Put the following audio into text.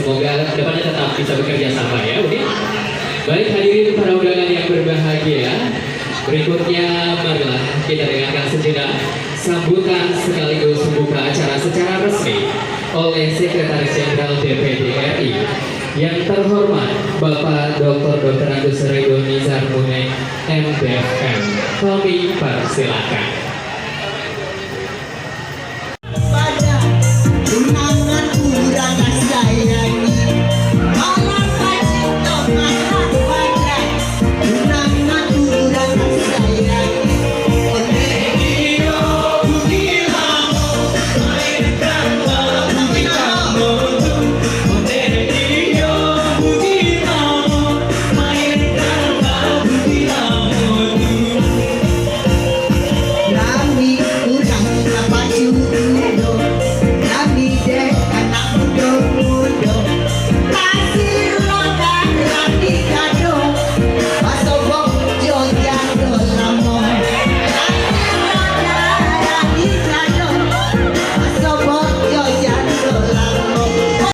semoga depannya tetap bisa bekerja sama ya, Udi. Baik hadirin para undangan yang berbahagia, berikutnya marilah kita dengarkan sejenak sambutan sekaligus membuka acara secara resmi oleh Sekretaris Jenderal DPD RI yang terhormat Bapak Dr. Agus Ridho Nizar Muneng MDFM. Kami persilakan.